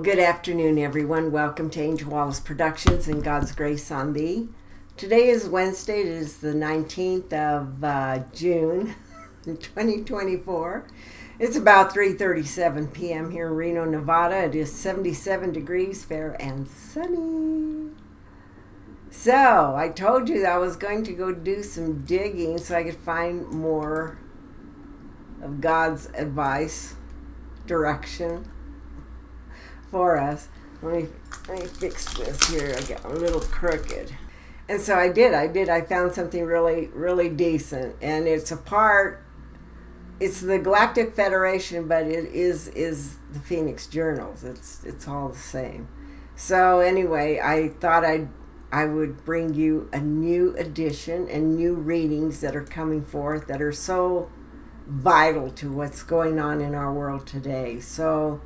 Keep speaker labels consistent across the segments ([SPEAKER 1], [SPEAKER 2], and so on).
[SPEAKER 1] good afternoon, everyone. Welcome to Angel Wallace Productions and God's Grace on Thee. Today is Wednesday. It is the 19th of June, 2024. It's about 3:37 p.m. here in Reno, Nevada. It is 77 degrees, fair and sunny. So, I told you that I was going to go do some digging so I could find more of God's advice, direction for us. Let me fix this here. I got a little crooked. And so I did. I found something really decent. And it's the Galactic Federation, but it is the Phoenix Journals. It's all the same. So anyway, I thought I would bring you a new edition and new readings that are coming forth that are so vital to what's going on in our world today. So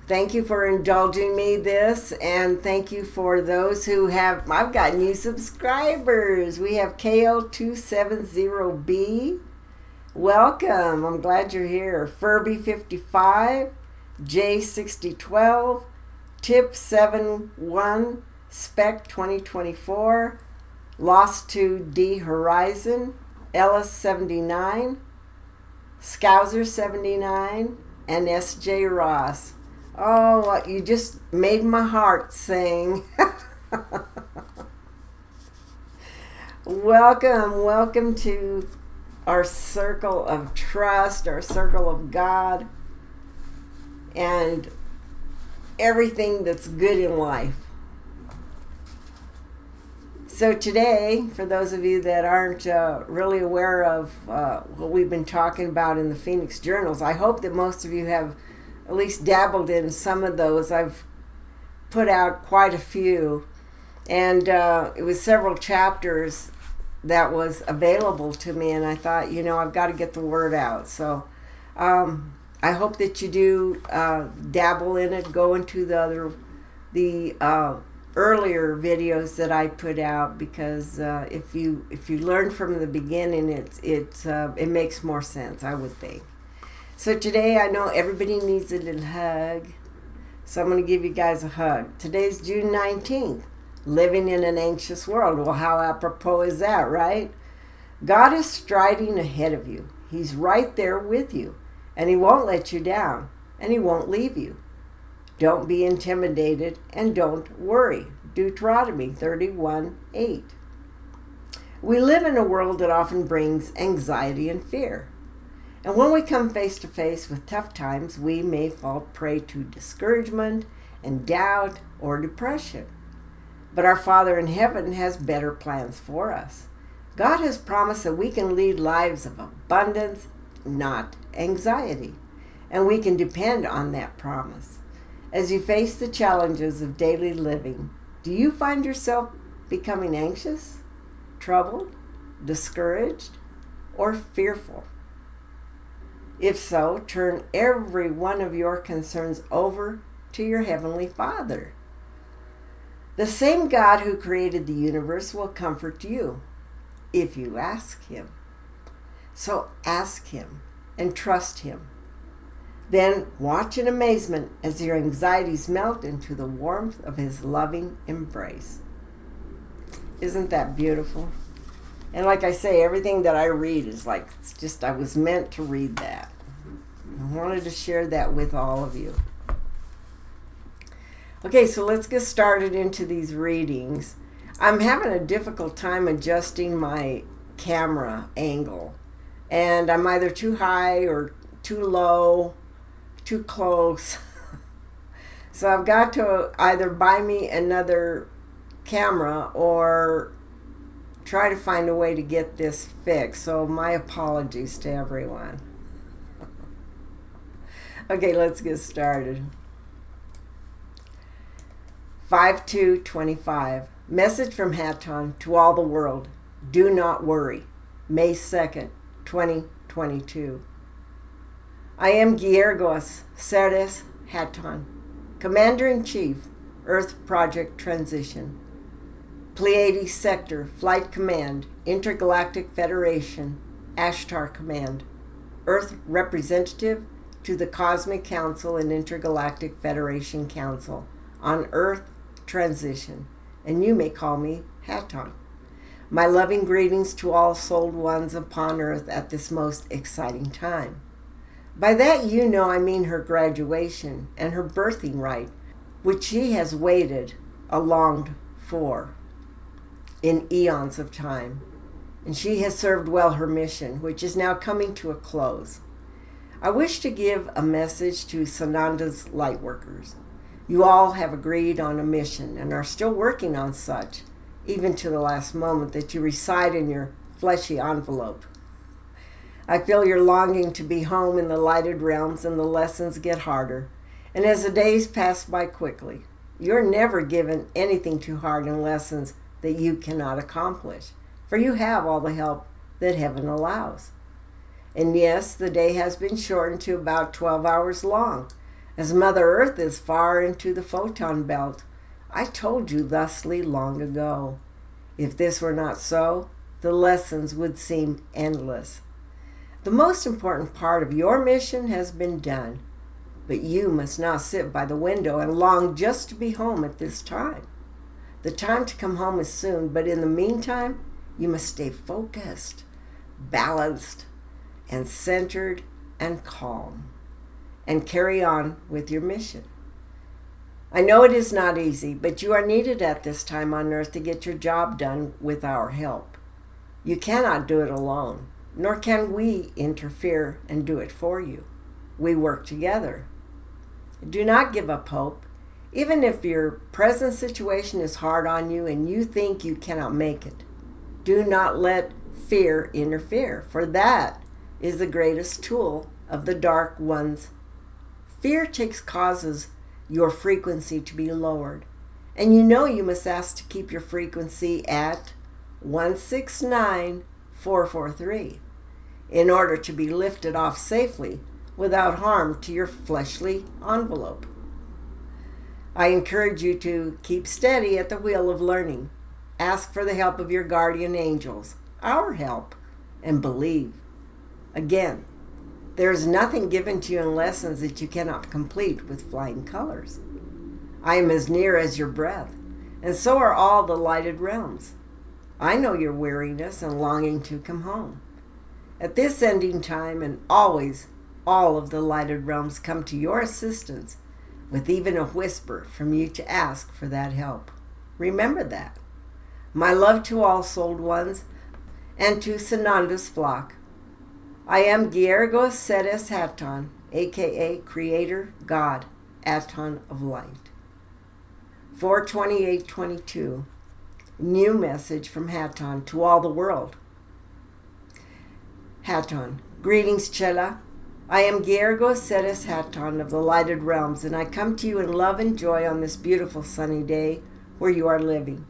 [SPEAKER 1] thank you for indulging me this, and thank you for those who I've got new subscribers. We have KL270B. Welcome. I'm glad you're here. Furby55, J6012, Tip71, Spec 2024, Lost to D Horizon, Ellis79, Scouser79, and SJ Ross. Oh, you just made my heart sing. Welcome to our circle of trust, our circle of God, and everything that's good in life. So today, for those of you that aren't really aware of what we've been talking about in the Phoenix Journals, I hope that most of you have at least dabbled in some of those. I've put out quite a few, and it was several chapters that was available to me, and I thought, I've got to get the word out. So I hope that you do dabble in it, go into the earlier videos that I put out, because if you learn from the beginning, it makes more sense, I would think. So today, I know everybody needs a little hug, so I'm going to give you guys a hug. Today's June 19th, living in an anxious world. Well, how apropos is that, right? God is striding ahead of you. He's right there with you, and He won't let you down, and He won't leave you. Don't be intimidated, and don't worry. Deuteronomy 31:8. We live in a world that often brings anxiety and fear. And when we come face to face with tough times, we may fall prey to discouragement and doubt or depression. But our Father in heaven has better plans for us. God has promised that we can lead lives of abundance, not anxiety. And we can depend on that promise. As you face the challenges of daily living, do you find yourself becoming anxious, troubled, discouraged, or fearful? If so, turn every one of your concerns over to your Heavenly Father. The same God who created the universe will comfort you if you ask Him. So ask Him and trust Him. Then watch in amazement as your anxieties melt into the warmth of His loving embrace. Isn't that beautiful? And like I say, everything that I read is I was meant to read that. I wanted to share that with all of you. Okay, so let's get started into these readings. I'm having a difficult time adjusting my camera angle. And I'm either too high or too low, too close. So I've got to either buy me another camera or try to find a way to get this fixed. So my apologies to everyone. Okay, let's get started. 5/2/25. Message from Haton to all the world. Do not worry. May 2nd, 2022. I am Georgos Serdes Haton, Commander-in-Chief, Earth Project Transition. Pleiades Sector, Flight Command, Intergalactic Federation, Ashtar Command. Earth Representative, to the Cosmic Council and Intergalactic Federation Council on Earth Transition, and you may call me Haton. My loving greetings to all souled ones upon Earth at this most exciting time. By that you know I mean her graduation and her birthing rite, which she has waited longed for in eons of time. And she has served well her mission, which is now coming to a close. I wish to give a message to Sananda's lightworkers. You all have agreed on a mission and are still working on such, even to the last moment that you reside in your fleshy envelope. I feel your longing to be home in the lighted realms, and the lessons get harder. And as the days pass by quickly, you're never given anything too hard in lessons that you cannot accomplish, for you have all the help that heaven allows. And yes, the day has been shortened to about 12 hours long, as Mother Earth is far into the photon belt. I told you thusly long ago. If this were not so, the lessons would seem endless. The most important part of your mission has been done, but you must now sit by the window and long just to be home at this time. The time to come home is soon, but in the meantime, you must stay focused, balanced, and centered and calm, and carry on with your mission. I know it is not easy, but you are needed at this time on Earth to get your job done with our help. You cannot do it alone, nor can we interfere and do it for you. We work together. Do not give up hope. Even if your present situation is hard on you and you think you cannot make it, do not let fear interfere, for that is the greatest tool of the dark ones. Fear causes your frequency to be lowered, and you know you must ask to keep your frequency at 169,443 in order to be lifted off safely without harm to your fleshly envelope. I encourage you to keep steady at the wheel of learning. Ask for the help of your guardian angels, our help, and believe. Again, there is nothing given to you in lessons that you cannot complete with flying colors. I am as near as your breath, and so are all the lighted realms. I know your weariness and longing to come home. At this ending time, and always, all of the lighted realms come to your assistance with even a whisper from you to ask for that help. Remember that. My love to all souled ones and to Sananda's flock. I am Giergo Sedes Haton, aka Creator God, Aton of Light. 4/28/22. New message from Haton to all the world. Haton, greetings, Chela. I am Giergo Sedes Haton of the Lighted Realms, and I come to you in love and joy on this beautiful sunny day where you are living.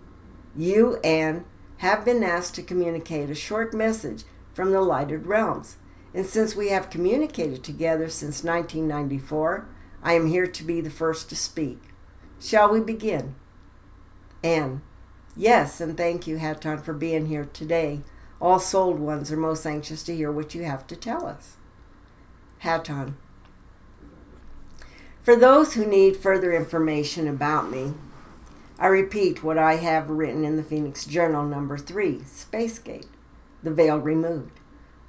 [SPEAKER 1] You, Anne, have been asked to communicate a short message from the Lighted Realms, and since we have communicated together since 1994, I am here to be the first to speak. Shall we begin? Anne, yes, and thank you, Haton, for being here today. All souled ones are most anxious to hear what you have to tell us. Haton. For those who need further information about me, I repeat what I have written in the Phoenix Journal number 3, Spacegate, The Veil Removed.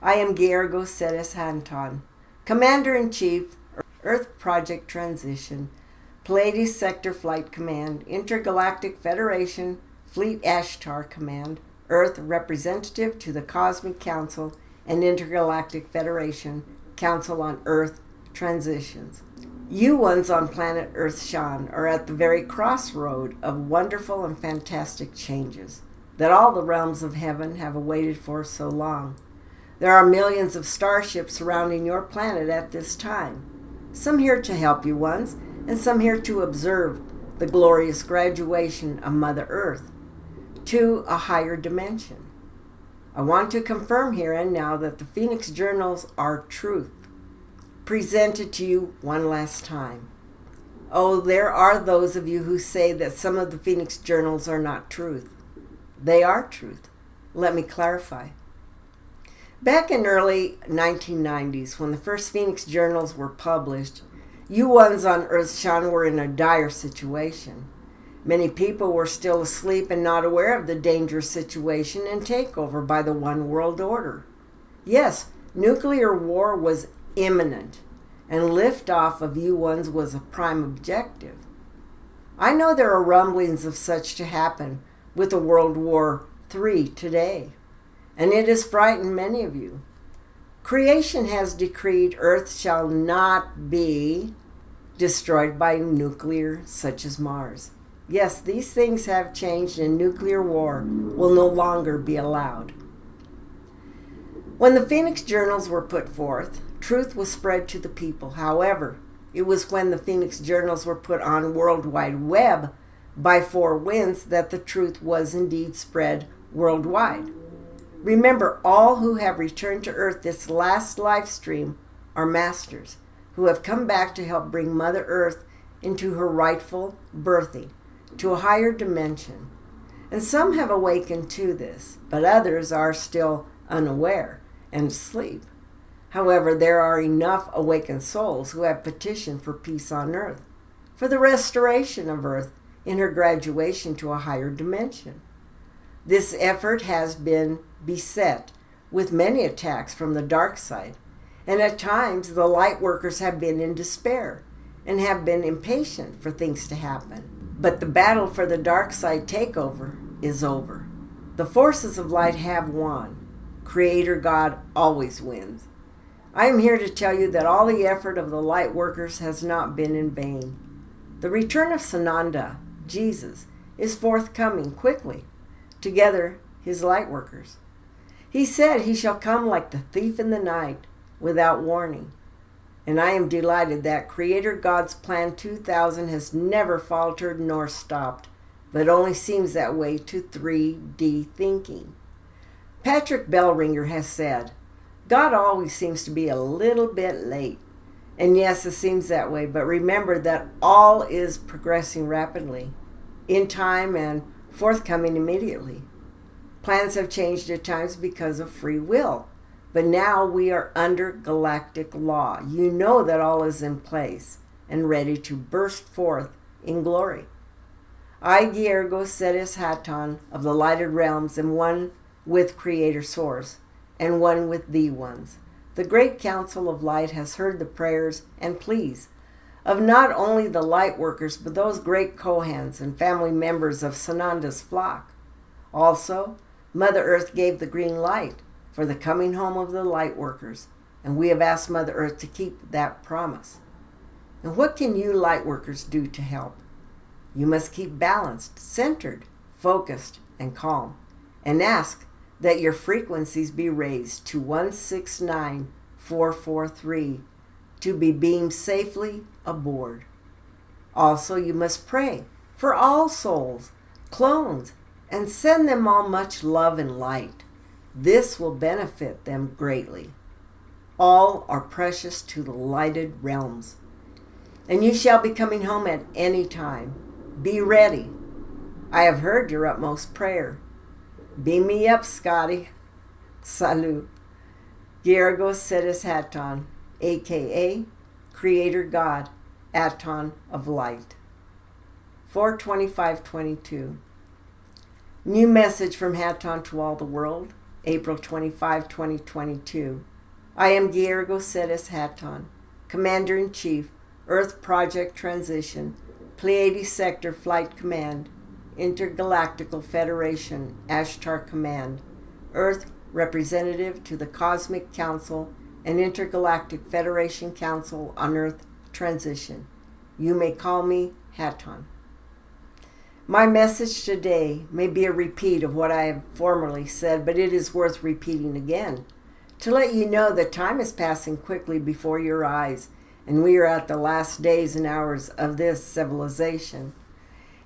[SPEAKER 1] I am Giergo Sedes Haton, Commander-in-Chief, Earth Project Transition, Pleiades Sector Flight Command, Intergalactic Federation, Fleet Ashtar Command, Earth Representative to the Cosmic Council and Intergalactic Federation, Council on Earth Transitions. You ones on planet Earth Shan are at the very crossroad of wonderful and fantastic changes that all the realms of heaven have awaited for so long. There are millions of starships surrounding your planet at this time, some here to help you ones, and some here to observe the glorious graduation of Mother Earth to a higher dimension. I want to confirm here and now that the Phoenix Journals are truth, presented to you one last time. Oh, there are those of you who say that some of the Phoenix Journals are not truth. They are truth. Let me clarify. Back in early 1990s, when the first Phoenix journals were published, you ones on Earth-Shan were in a dire situation. Many people were still asleep and not aware of the dangerous situation and takeover by the One World Order. Yes, nuclear war was imminent, and liftoff of U-1s was a prime objective. I know there are rumblings of such to happen with a World War III today, and it has frightened many of you. Creation has decreed Earth shall not be destroyed by nuclear such as Mars. Yes, these things have changed, and nuclear war will no longer be allowed. When the Phoenix journals were put forth, truth was spread to the people. However, it was when the Phoenix journals were put on World Wide Web by Four Winds that the truth was indeed spread worldwide. Remember, all who have returned to Earth this last live stream are masters who have come back to help bring Mother Earth into her rightful birthing, to a higher dimension. And some have awakened to this, but others are still unaware and asleep. However, there are enough awakened souls who have petitioned for peace on Earth, for the restoration of Earth in her graduation to a higher dimension. This effort has been beset with many attacks from the dark side, and at times the light workers have been in despair and have been impatient for things to happen. But the battle for the dark side takeover is over. The forces of light have won. Creator God always wins. I am here to tell you that all the effort of the light workers has not been in vain. The return of Sananda, Jesus, is forthcoming quickly, together his light workers. He said he shall come like the thief in the night, without warning. And I am delighted that Creator God's Plan 2000 has never faltered nor stopped, but only seems that way to 3D thinking. Patrick Bellringer has said, God always seems to be a little bit late. And yes, it seems that way, but remember that all is progressing rapidly, in time and forthcoming immediately. Plans have changed at times because of free will, but now we are under galactic law. You know that all is in place and ready to burst forth in glory. I, Giergo Ceres Haton of the lighted realms, am one with Creator Source, and one with the ones. The great council of light has heard the prayers and pleas of not only the light workers, but those great Kohans and family members of Sananda's flock. Also, Mother Earth gave the green light for the coming home of the light workers, and we have asked Mother Earth to keep that promise. And what can you light workers do to help? You must keep balanced, centered, focused, and calm, and ask that your frequencies be raised to 169,443 to be beamed safely aboard. Also, you must pray for all souls, clones, and send them all much love and light. This will benefit them greatly. All are precious to the lighted realms. And you shall be coming home at any time. Be ready. I have heard your utmost prayer. Beam me up, Scotty. Salut. Giergo Ceres Haton, a.k.a. Creator God, Aton of Light. 4/25/22. New message from Haton to all the world, April 25, 2022. I am Giergo Ceres Haton, Commander-in-Chief, Earth Project Transition, Pleiades Sector Flight Command, Intergalactical Federation, Ashtar Command, Earth Representative to the Cosmic Council and Intergalactic Federation Council on Earth Transition. You may call me Haton. My message today may be a repeat of what I have formerly said, but it is worth repeating again to let you know that time is passing quickly before your eyes, and we are at the last days and hours of this civilization.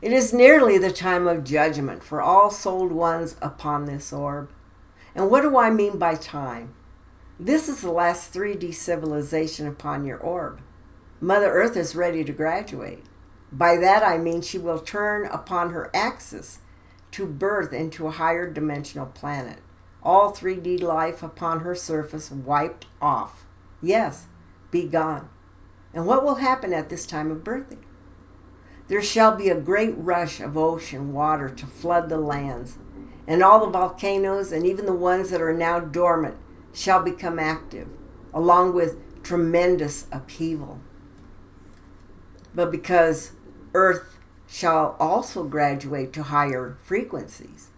[SPEAKER 1] It is nearly the time of judgment for all souled ones upon this orb. And what do I mean by time? This is the last 3D civilization upon your orb. Mother Earth is ready to graduate. By that I mean she will turn upon her axis to birth into a higher dimensional planet. all 3D life upon her surface wiped off. Yes, be gone. And what will happen at this time of birthing? There shall be a great rush of ocean water to flood the lands, and all the volcanoes and even the ones that are now dormant shall become active, along with tremendous upheaval. But because Earth shall also graduate to higher frequencies,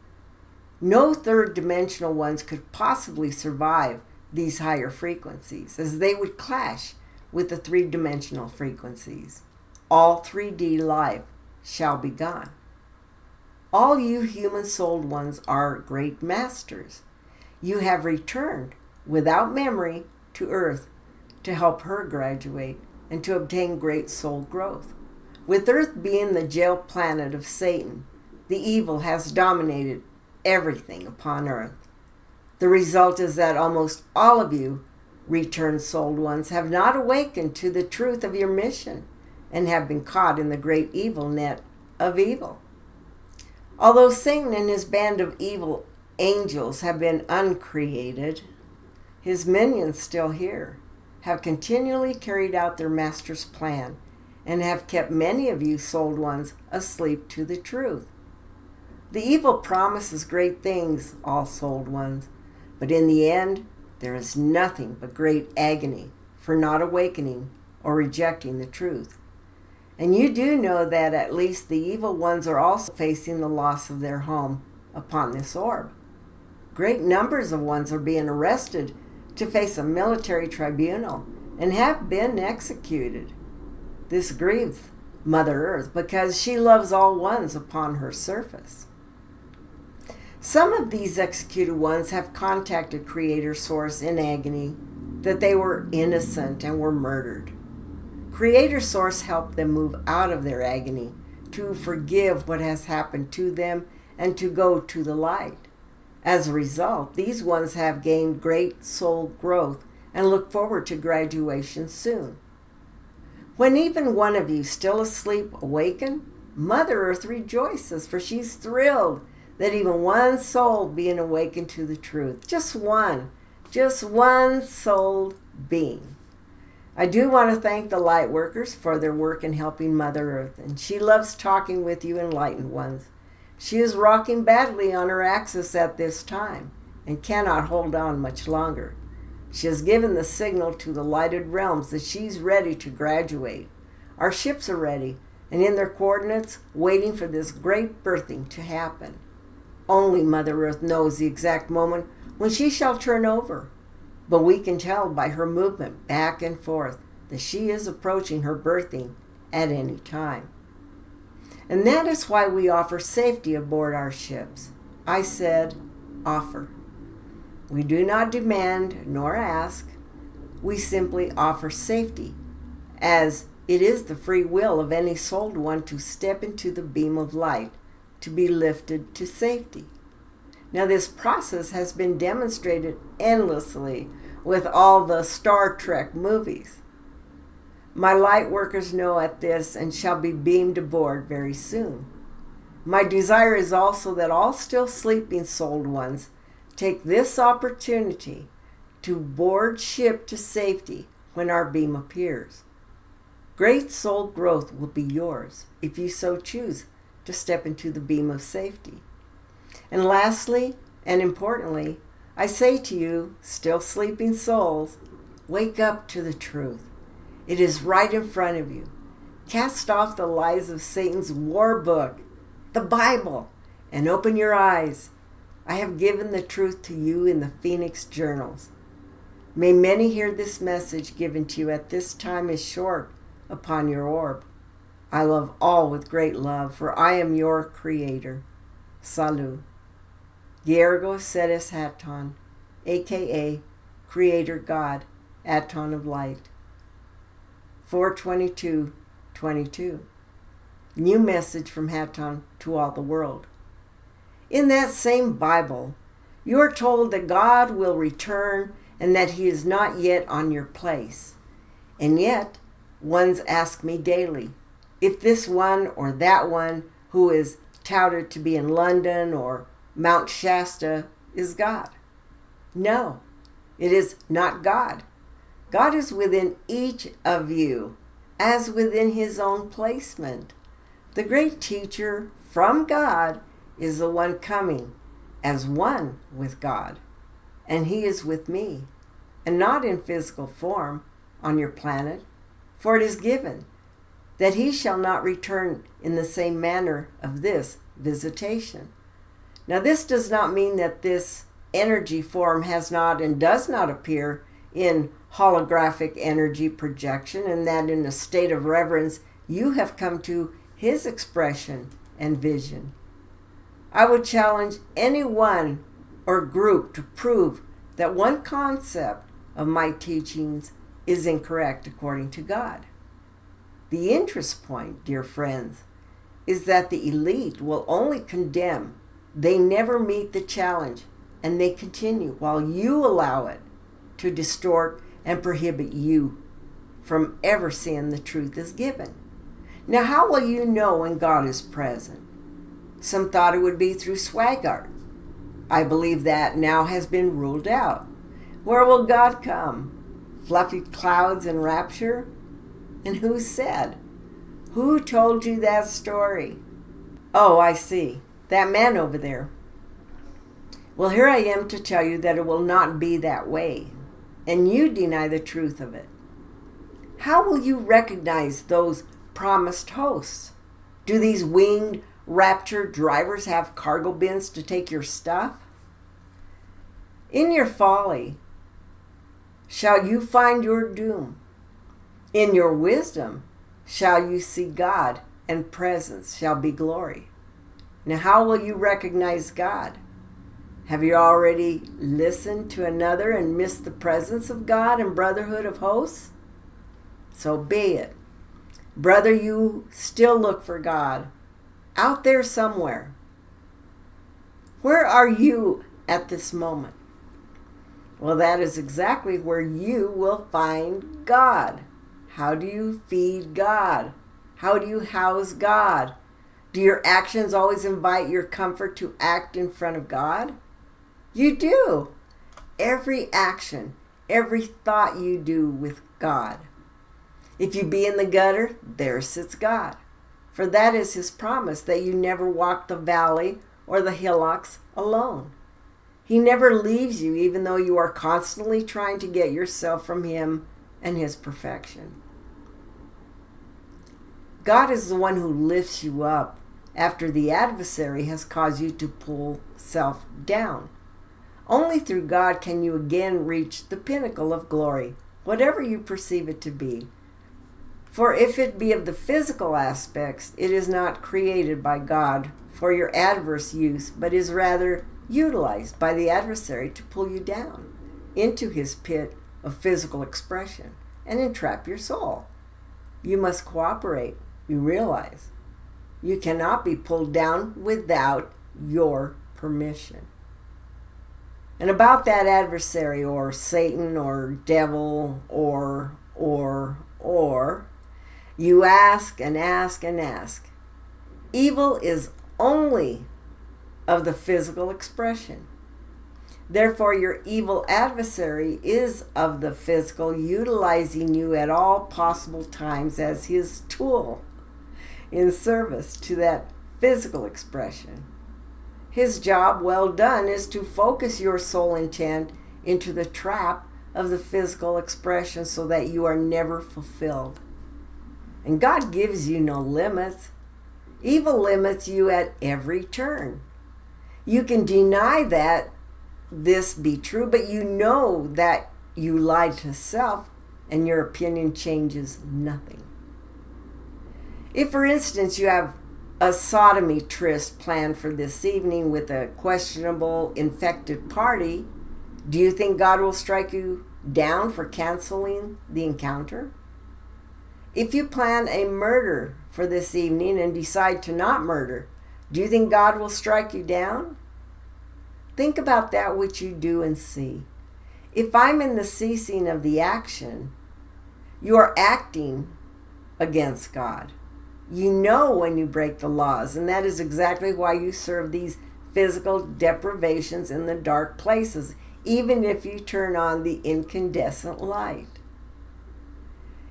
[SPEAKER 1] no third-dimensional ones could possibly survive these higher frequencies, as they would clash with the three-dimensional frequencies. All 3D life shall be gone. All you human-souled ones are great masters. You have returned without memory to Earth to help her graduate and to obtain great soul growth. With Earth being the jail planet of Satan, the evil has dominated everything upon Earth. The result is that almost all of you returned souled ones have not awakened to the truth of your mission and have been caught in the great evil net of evil. Although Satan and his band of evil angels have been uncreated, his minions still here have continually carried out their master's plan and have kept many of you souled ones asleep to the truth. The evil promises great things, all souled ones, but in the end, there is nothing but great agony for not awakening or rejecting the truth. And you do know that at least the evil ones are also facing the loss of their home upon this orb. Great numbers of ones are being arrested to face a military tribunal and have been executed. This grieves Mother Earth because she loves all ones upon her surface. Some of these executed ones have contacted Creator Source in agony that they were innocent and were murdered. Creator Source helped them move out of their agony to forgive what has happened to them and to go to the light. As a result, these ones have gained great soul growth and look forward to graduation soon. When even one of you still asleep awaken, Mother Earth rejoices, for she's thrilled that even one soul being awakened to the truth. Just one soul being. I do want to thank the light workers for their work in helping Mother Earth, and she loves talking with you enlightened ones. She is rocking badly on her axis at this time and cannot hold on much longer. She has given the signal to the lighted realms that she's ready to graduate. Our ships are ready and in their coordinates, waiting for this great birthing to happen. Only Mother Earth knows the exact moment when she shall turn over, but we can tell by her movement back and forth that she is approaching her birthing at any time. And that is why we offer safety aboard our ships. I said, offer. We do not demand nor ask. We simply offer safety, as it is the free will of any souled one to step into the beam of light, to be lifted to safety. Now, this process has been demonstrated endlessly with all the Star Trek movies. My light workers know at this and shall be beamed aboard very soon. My desire is also that all still sleeping souled ones take this opportunity to board ship to safety when our beam appears. Great soul growth will be yours if you so choose to step into the beam of safety. And lastly, and importantly, I say to you, still sleeping souls, wake up to the truth. It is right in front of you. Cast off the lies of Satan's war book, the Bible, and open your eyes. I have given the truth to you in the Phoenix Journals. May many hear this message given to you at this time is short upon your orb. I love all with great love, for I am your Creator. Salut. Yergo Sedes Haton, a.k.a. Creator God, Haton of Light. 4/22/22. New message from Haton to all the world. In that same Bible, you are told that God will return and that He is not yet on your place. And yet, ones ask me daily if this one or that one who is touted to be in London or Mount Shasta is God. No, it is not God. God is within each of you, as within his own placement. The great teacher from God is the one coming as one with God, and he is with me, and not in physical form on your planet, for it is given that he shall not return in the same manner of this visitation. Now, this does not mean that this energy form has not and does not appear in holographic energy projection, and that in a state of reverence you have come to his expression and vision. I would challenge anyone or group to prove that one concept of my teachings is incorrect according to God. The interest point, dear friends, is that the elite will only condemn. They never meet the challenge, and they continue while you allow it to distort and prohibit you from ever seeing the truth as given. Now, how will you know when God is present? Some thought it would be through swag art. I believe that now has been ruled out. Where will God come? Fluffy clouds and rapture? And who said? Who told you that story? Oh, I see. That man over there. Well, here I am to tell you that it will not be that way, and you deny the truth of it. How will you recognize those promised hosts? Do these winged rapture drivers have cargo bins to take your stuff? In your folly shall you find your doom. In your wisdom shall you see God, and presence shall be glory. Now, how will you recognize God? Have you already listened to another and missed the presence of God and brotherhood of hosts? So be it. Brother, you still look for God out there somewhere. Where are you at this moment? Well, that is exactly where you will find God. How do you feed God? How do you house God? Do your actions always invite your comfort to act in front of God? You do. Every action, every thought you do with God. If you be in the gutter, there sits God. For that is his promise, that you never walk the valley or the hillocks alone. He never leaves you, even though you are constantly trying to get yourself from him and his perfection. God is the one who lifts you up after the adversary has caused you to pull self down. Only through God can you again reach the pinnacle of glory, whatever you perceive it to be. For if it be of the physical aspects, it is not created by God for your adverse use, but is rather utilized by the adversary to pull you down into his pit of physical expression and entrap your soul. You must cooperate. You realize you cannot be pulled down without your permission. And about that adversary or Satan or devil or, you ask and ask and ask. Evil is only of the physical expression. Therefore, your evil adversary is of the physical, utilizing you at all possible times as his tool in service to that physical expression. His job, well done, is to focus your soul intent into the trap of the physical expression so that you are never fulfilled. And God gives you no limits. Evil limits you at every turn. You can deny that this be true, but you know that you lied to self and your opinion changes nothing. If, for instance, you have a sodomy tryst planned for this evening with a questionable infected party, do you think God will strike you down for canceling the encounter? If you plan a murder for this evening and decide to not murder, do you think God will strike you down? Think about that which you do and see. If I'm in the ceasing of the action, you are acting against God. You know when you break the laws, and that is exactly why you serve these physical deprivations in the dark places, even if you turn on the incandescent light.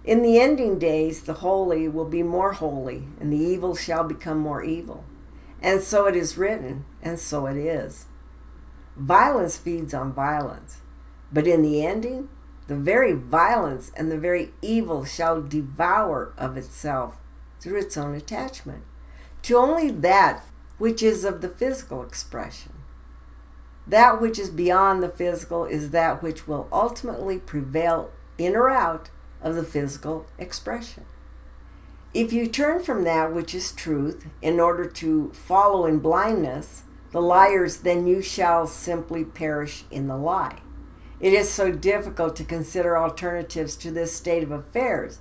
[SPEAKER 1] In the ending days, the holy will be more holy, and the evil shall become more evil. And so it is written, and so it is. Violence feeds on violence, but in the ending, the very violence and the very evil shall devour of itself through its own attachment to only that which is of the physical expression. That which is beyond the physical is that which will ultimately prevail in or out of the physical expression. If you turn from that which is truth in order to follow in blindness the liars, then you shall simply perish in the lie. It is so difficult to consider alternatives to this state of affairs.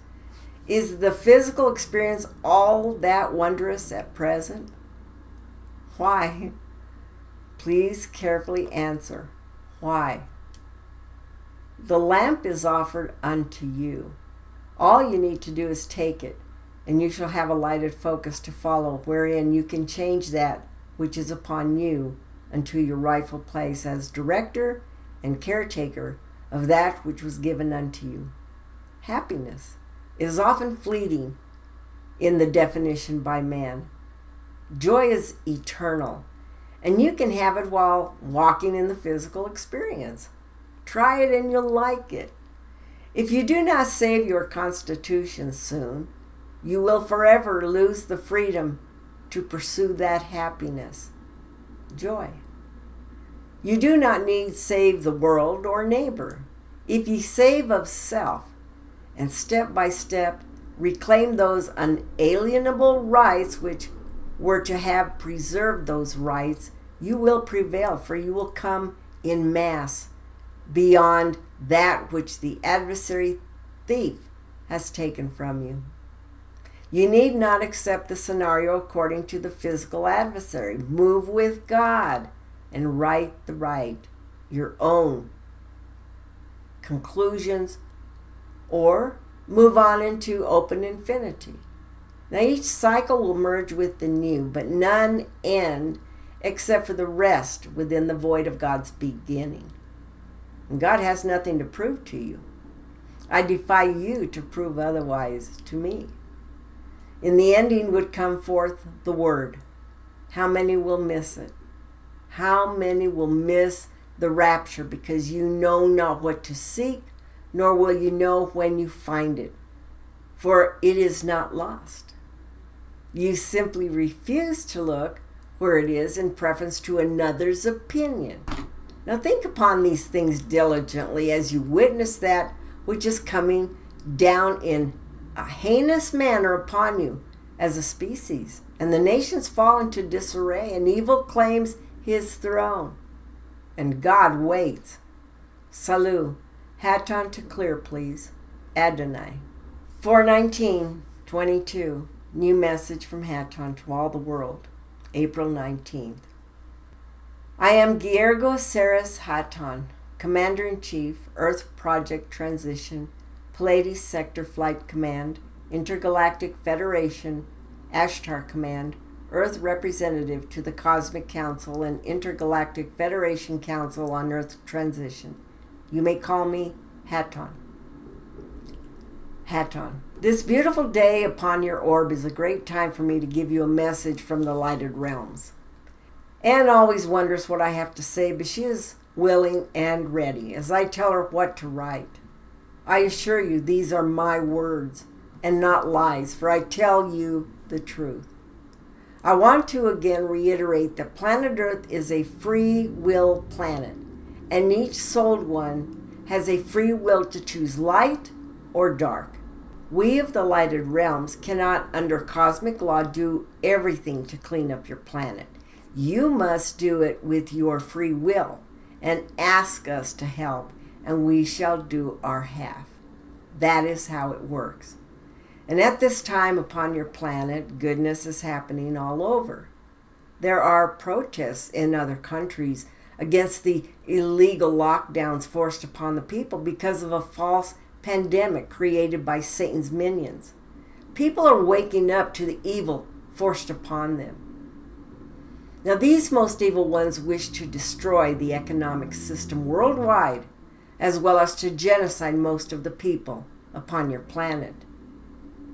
[SPEAKER 1] Is the physical experience all that wondrous at present? Why? Please carefully answer. Why? The lamp is offered unto you. All you need to do is take it, and you shall have a lighted focus to follow, wherein you can change that which is upon you unto your rightful place as director and caretaker of that which was given unto you. Happiness is often fleeting in the definition by man. Joy is eternal, and you can have it while walking in the physical experience. Try it and you'll like it. If you do not save your constitution soon, you will forever lose the freedom to pursue that happiness, joy. You do not need save the world or neighbor. If ye save of self, and step by step reclaim those unalienable rights which were to have preserved those rights, you will prevail, for you will come in mass beyond that which the adversary thief has taken from you. You need not accept the scenario according to the physical adversary. Move with God and right the right, your own conclusions, or move on into open infinity. Now each cycle will merge with the new, but none end except for the rest within the void of God's beginning. And God has nothing to prove to you. I defy you to prove otherwise to me. In the ending would come forth the word. How many will miss it? How many will miss the rapture because you know not what to seek, nor will you know when you find it? For it is not lost. You simply refuse to look where it is in preference to another's opinion. Now think upon these things diligently as you witness that which is coming down in a heinous manner upon you as a species. And the nations fall into disarray, and evil claims his throne. And God waits. Salut. Haton to clear, please. Adonai. 4/19/22. New message from Haton to all the world. April 19th. I am Guillermo Ceres Haton, Commander-in-Chief, Earth Project Transition, Pleiades Sector Flight Command, Intergalactic Federation, Ashtar Command, Earth Representative to the Cosmic Council and Intergalactic Federation Council on Earth Transition. You may call me Haton. Haton. This beautiful day upon your orb is a great time for me to give you a message from the lighted realms. Anne always wonders what I have to say, but she is willing and ready as I tell her what to write. I assure you these are my words and not lies, for I tell you the truth. I want to again reiterate that planet Earth is a free will planet, and each souled one has a free will to choose light or dark. We of the lighted realms cannot, under cosmic law, do everything to clean up your planet. You must do it with your free will and ask us to help, and we shall do our half. That is how it works. And at this time upon your planet, goodness is happening all over. There are protests in other countries against the illegal lockdowns forced upon the people because of a false pandemic created by Satan's minions. People are waking up to the evil forced upon them. Now, these most evil ones wish to destroy the economic system worldwide, as well as to genocide most of the people upon your planet.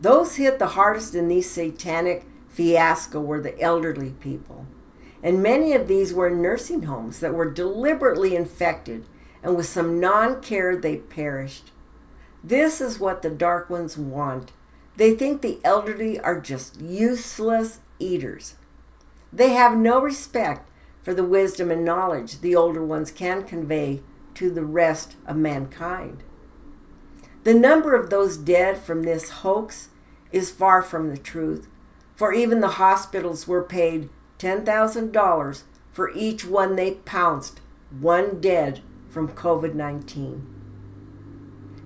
[SPEAKER 1] Those hit the hardest in these satanic fiasco were the elderly people, and many of these were in nursing homes that were deliberately infected, and with some non-care they perished. This is what the dark ones want. They think the elderly are just useless eaters. They have no respect for the wisdom and knowledge the older ones can convey to the rest of mankind. The number of those dead from this hoax is far from the truth, for even the hospitals were paid $10,000 for each one they pounced, one dead from COVID-19.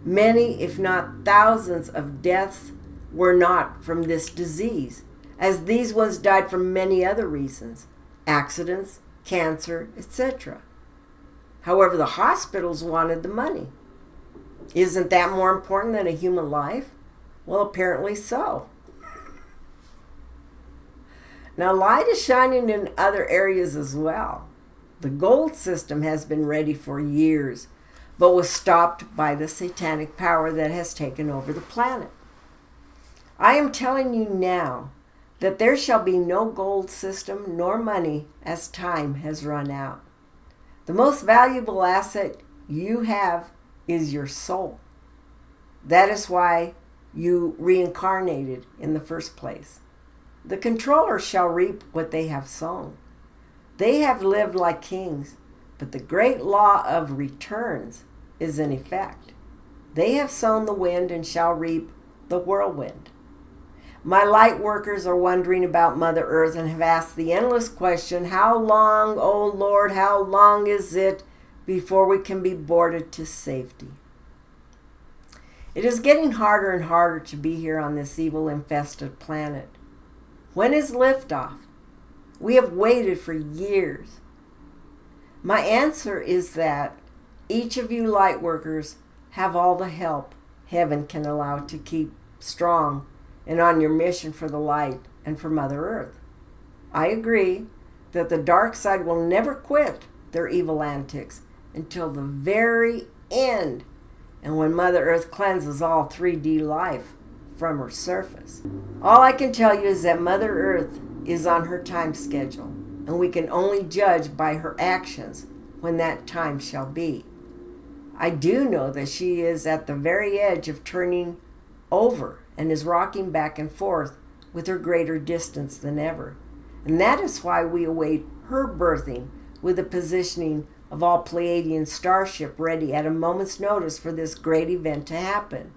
[SPEAKER 1] Many, if not thousands, of deaths were not from this disease, as these ones died from many other reasons, accidents, cancer, etc. However, the hospitals wanted the money. Isn't that more important than a human life? Well, apparently so. Now, light is shining in other areas as well. The gold system has been ready for years, but was stopped by the satanic power that has taken over the planet. I am telling you now that there shall be no gold system nor money as time has run out. The most valuable asset you have is your soul. That is why you reincarnated in the first place. The controllers shall reap what they have sown. They have lived like kings, but the great law of returns is in effect. They have sown the wind and shall reap the whirlwind. My light workers are wondering about Mother Earth and have asked the endless question, how long, O Lord, how long is it before we can be boarded to safety? It is getting harder and harder to be here on this evil-infested planet. When is liftoff? We have waited for years. My answer is that each of you light workers have all the help heaven can allow to keep strong and on your mission for the light and for Mother Earth. I agree that the dark side will never quit their evil antics until the very end, and when Mother Earth cleanses all 3D life from her surface. All I can tell you is that Mother Earth is on her time schedule, and we can only judge by her actions when that time shall be. I do know that she is at the very edge of turning over and is rocking back and forth with her greater distance than ever. And that is why we await her birthing with the positioning of all Pleiadian starship ready at a moment's notice for this great event to happen.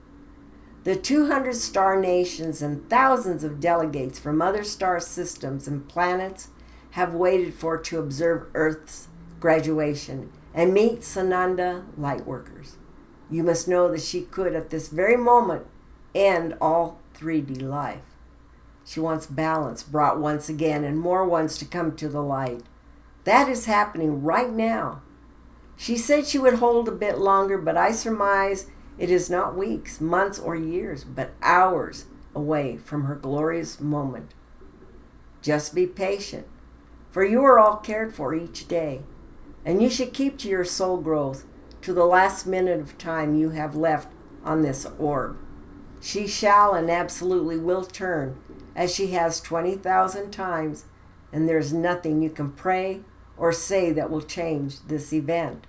[SPEAKER 1] The 200 star nations and thousands of delegates from other star systems and planets have waited for to observe Earth's graduation and meet Sananda Lightworkers. You must know that she could, at this very moment, end all 3D life. She wants balance brought once again and more ones to come to the light. That is happening right now. She said she would hold a bit longer, but I surmise it is not weeks, months, or years, but hours away from her glorious moment. Just be patient, for you are all cared for each day, and you should keep to your soul growth to the last minute of time you have left on this orb. She shall and absolutely will turn, as she has 20,000 times, and there's nothing you can pray or say that will change this event.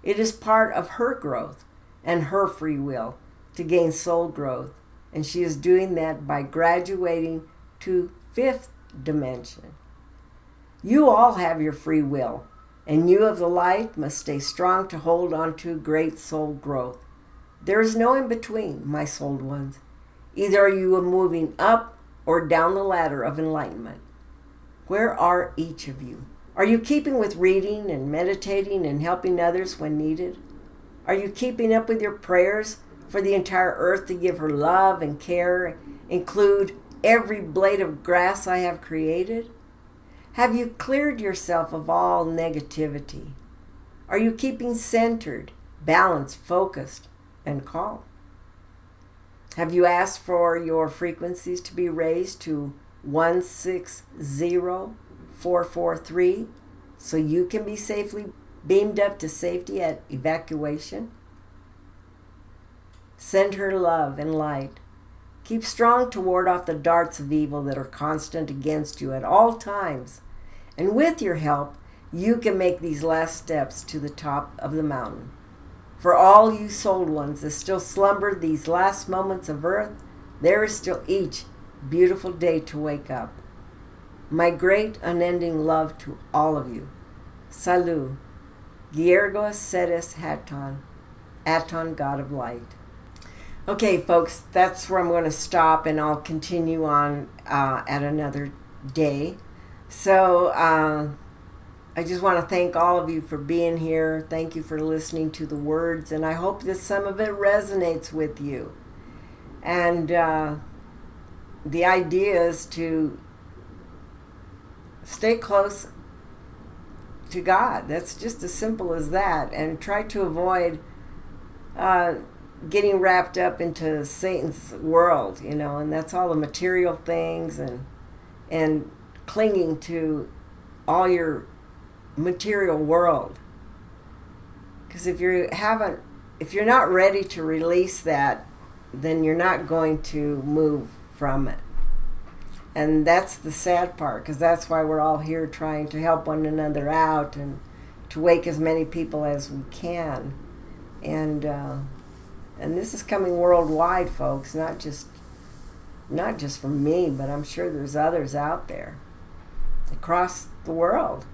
[SPEAKER 1] It is part of her growth and her free will to gain soul growth, and she is doing that by graduating to 5th dimension. You all have your free will, and you of the light must stay strong to hold on to great soul growth. There is no in between, my souled ones. Either are you moving up or down the ladder of enlightenment. Where are each of you? Are you keeping with reading and meditating and helping others when needed? Are you keeping up with your prayers for the entire earth to give her love and care, include every blade of grass I have created? Have you cleared yourself of all negativity? Are you keeping centered, balanced, focused, and calm? Have you asked for your frequencies to be raised to 160 443 so you can be safely beamed up to safety at evacuation. Send her love and light. Keep strong to ward off the darts of evil that are constant against you at all times. And with your help, you can make these last steps to the top of the mountain. For all you souled ones that still slumber these last moments of earth, there is still each beautiful day to wake up. My great unending love to all of you. Salut. Giergo Sedes Haton. Haton, God of Light. Okay, folks, that's where I'm going to stop, and I'll continue on at another day. So I just want to thank all of you for being here. Thank you for listening to the words, and I hope that some of it resonates with you. And the idea is to stay close to God. That's just as simple as that, and try to avoid getting wrapped up into Satan's world, and that's all the material things and clinging to all your material world. Because if you're not ready to release that, then you're not going to move from it. And that's the sad part, because that's why we're all here trying to help one another out and to wake as many people as we can. And this is coming worldwide, folks, not just from me, but I'm sure there's others out there across the world.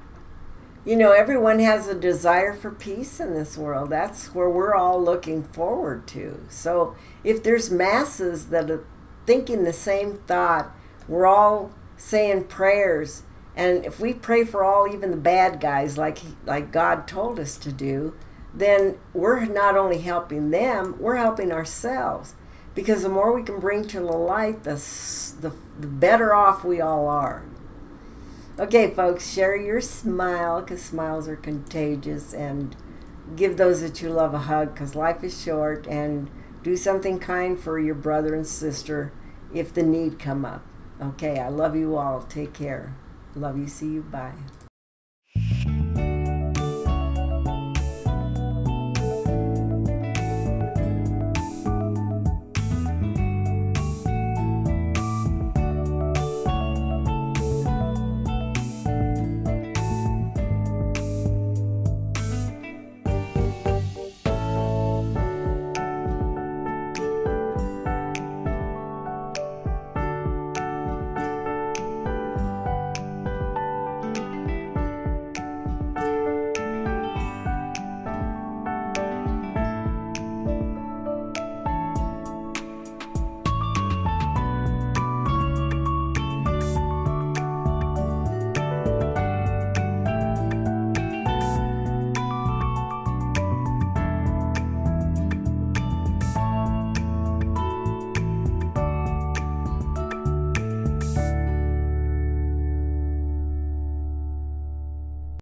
[SPEAKER 1] Everyone has a desire for peace in this world. That's where we're all looking forward to. So if there's masses that are thinking the same thought, we're all saying prayers, and if we pray for all, even the bad guys, like God told us to do, then we're not only helping them, we're helping ourselves. Because the more we can bring to the light, the better off we all are. Okay, folks, share your smile, because smiles are contagious, and give those that you love a hug, because life is short, and do something kind for your brother and sister if the need come up. Okay, I love you all. Take care. Love you. See you. Bye.